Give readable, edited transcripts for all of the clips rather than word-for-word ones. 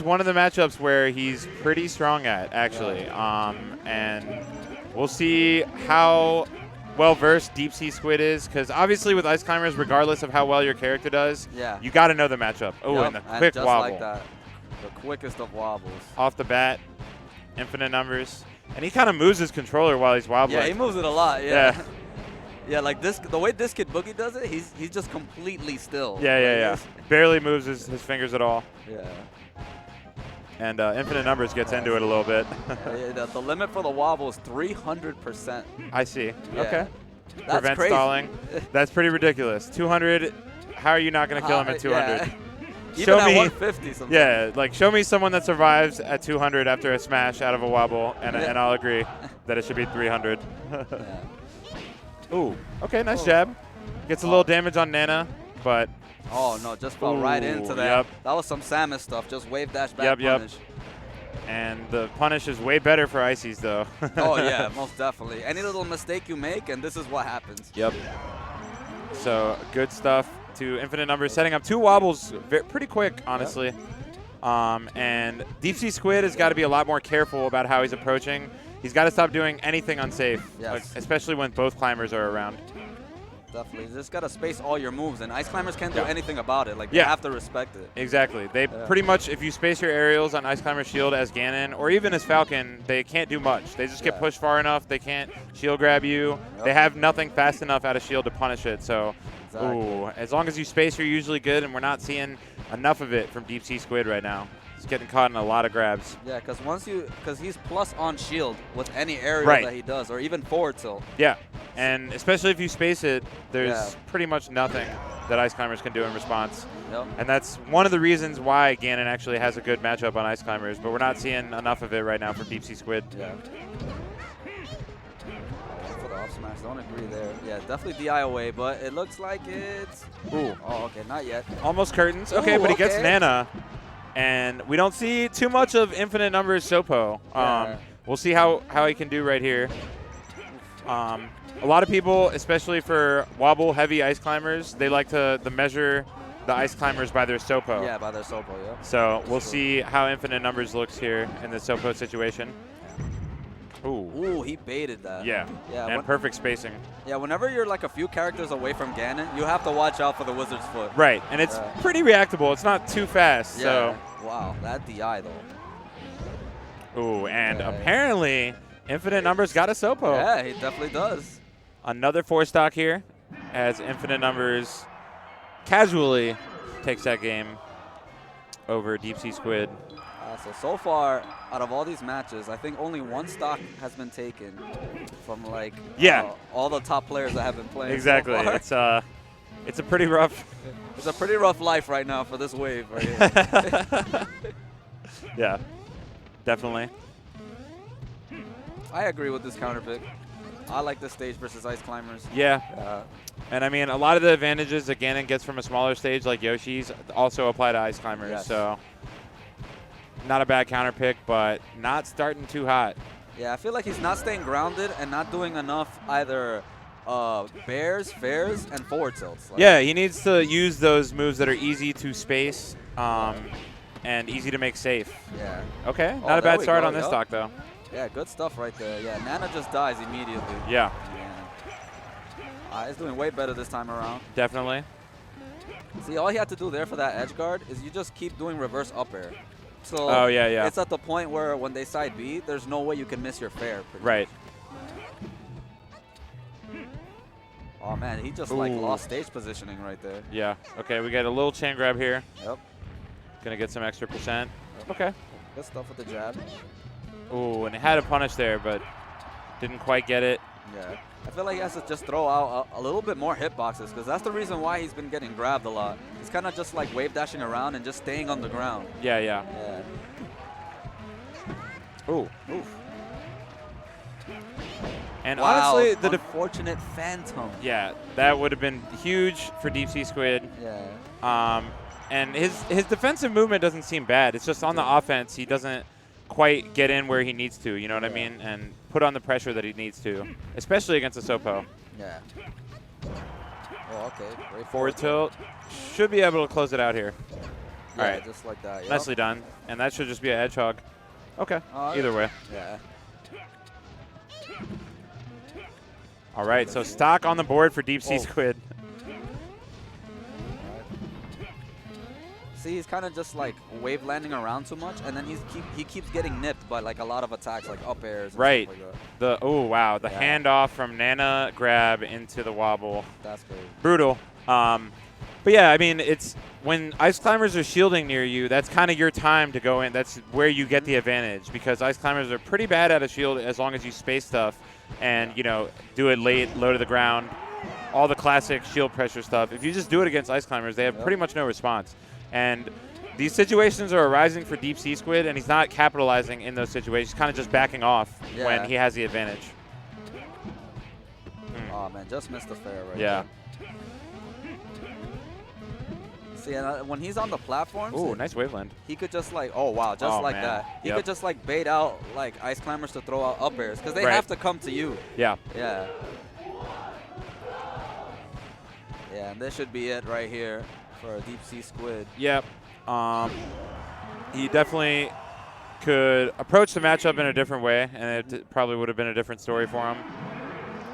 one of the matchups where he's pretty strong at, actually. And we'll see how well-versed DeepCSquid is, because obviously with Ice Climbers, regardless of how well your character does, you got to know the matchup. Oh, and the quick just wobble. Like that. The quickest of wobbles. Off the bat, infinite numbers. And he kind of moves his controller while he's wobbling. Yeah, he moves it a lot, yeah. Yeah, like this, the way this kid Boogie does it, he's just completely still. Yeah. Barely moves his fingers at all. Yeah. And infinite numbers gets into it a little bit. The limit for the wobble is 300%. I see. Yeah. Okay. That's Prevent crazy. stalling. That's pretty ridiculous. 200. How are you not going to kill him at 200? Yeah. Even Show at me, 150 sometimes. Yeah, like show me someone that survives at 200 after a smash out of a wobble, and I'll agree that it should be 300. Ooh, okay, nice jab. Gets a little damage on Nana, but. Oh no, just fell right into that. Yep. That was some Samus stuff. Just wave dash back punish. And the punish is way better for Ices though. Oh yeah, most definitely. Any little mistake you make, and this is what happens. Yep. So good stuff to infinite numbers, setting up 2 wobbles pretty quick, honestly. And DeepCSquid has got to be a lot more careful about how he's approaching. He's got to stop doing anything unsafe, like, especially when both climbers are around. Definitely. You just got to space all your moves, and Ice Climbers can't do anything about it. Like, you have to respect it. Exactly. They pretty much, if you space your aerials on Ice Climber's shield as Ganon, or even as Falcon, they can't do much. They just get pushed far enough. They can't shield grab you. They have nothing fast enough out of shield to punish it. So, ooh, as long as you space, you're usually good, and we're not seeing enough of it from DeepCSquid right now. He's getting caught in a lot of grabs. Yeah, because he's plus on shield with any aerial that he does, or even forward tilt. Yeah, and especially if you space it, there's pretty much nothing that Ice Climbers can do in response. And that's one of the reasons why Ganon actually has a good matchup on Ice Climbers, but we're not seeing enough of it right now from DeepCSquid. Yeah. For the off smash, don't agree there. Yeah, definitely DI away, but it looks like it's... Ooh. Oh, okay, not yet. Almost curtains. Okay, but he gets Nana. And we don't see too much of infinite numbers Sopo. We'll see how he can do right here. A lot of people, especially for wobble-heavy Ice Climbers, they like to measure the Ice Climbers by their Sopo. Yeah, by their Sopo, yeah. So we'll see how infinite numbers looks here in the Sopo situation. Ooh, he baited that. Yeah, and perfect spacing. Yeah, whenever you're like a few characters away from Ganon, you have to watch out for the Wizard's Foot. Right, and it's pretty reactable. It's not too fast. So. Wow, that DI though. Ooh, and apparently infinite numbers got a Sopo. Yeah, he definitely does. Another 4-stock here as infinite numbers casually takes that game over DeepCSquid. So far, out of all these matches, I think only 1 stock has been taken from like all the top players that have been playing. Exactly. So it's a pretty rough. It's a pretty rough life right now for this wave right here. Yeah, definitely. I agree with this counter pick. I like this stage versus Ice Climbers. Yeah. And I mean, a lot of the advantages that Ganon gets from a smaller stage like Yoshi's also apply to Ice Climbers. So. Not a bad counter pick, but not starting too hot. Yeah, I feel like he's not staying grounded and not doing enough either bears, fairs, and forward tilts. Like yeah, he needs to use those moves that are easy to space and easy to make safe. Yeah. Okay, not a bad start on this stock, though. Yeah, good stuff right there. Yeah, Nana just dies immediately. Yeah. He's doing way better this time around. Definitely. See, all he had to do there for that edge guard is you just keep doing reverse up air. So it's at the point where when they side B, there's no way you can miss your fair. Right. Oh man, he just like lost stage positioning right there. Yeah. Okay, we got a little chain grab here. Yep. Gonna get some extra percent. Okay. Good stuff with the jab. Ooh, and he had a punish there, but didn't quite get it. Yeah. I feel like he has to just throw out a little bit more hitboxes because that's the reason why he's been getting grabbed a lot. He's kind of just like wave dashing around and just staying on the ground. Yeah. Ooh. Oof. And honestly, the unfortunate Phantom. Yeah, that would have been huge for DeepCSquid. Yeah. And his defensive movement doesn't seem bad. It's just on the offense, he doesn't quite get in where he needs to, you know what I mean? And put on the pressure that he needs to, especially against a Sopo. Yeah. Oh, okay. Great forward tilt. Should be able to close it out here. Yeah, All right. just like that. Yep. Nicely done. And that should just be a edge hog. Okay. Either way. Yeah. All right. So stock on the board for DeepCSquid. See, he's kind of just like wave landing around too much, and then he keeps getting nipped by like a lot of attacks, like up airs. And right. stuff like that. Wow. The handoff from Nana grab into the wobble. That's crazy. Brutal. But yeah, I mean, it's when ice climbers are shielding near you, that's kind of your time to go in. That's where you get the advantage because ice climbers are pretty bad at a shield as long as you space stuff and, you know, do it late, low to the ground, all the classic shield pressure stuff. If you just do it against ice climbers, they have pretty much no response. And these situations are arising for DeepCSquid, and he's not capitalizing in those situations. He's kind of just backing off when he has the advantage. Oh, man, just missed the fair right there. See, and when he's on the platforms, nice waveland. He could just like, that. He could just like bait out like ice climbers to throw out up airs because they have to come to you. Yeah, and this should be it right here for DeepCSquid. Yep. He definitely could approach the matchup in a different way, and it probably would have been a different story for him.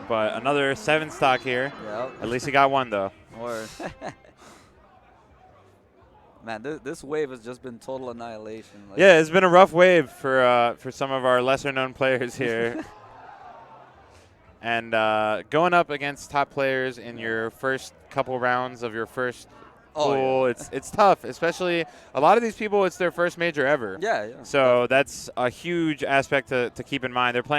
But another 7 stock here. Yep. At least he got one, though. Word. Man, this wave has just been total annihilation. Like, yeah, it's been a rough wave for some of our lesser-known players here. And going up against top players in your first couple rounds of your first pool, it's tough. Especially a lot of these people, it's their first major ever. Yeah. So that's a huge aspect to keep in mind. They're playing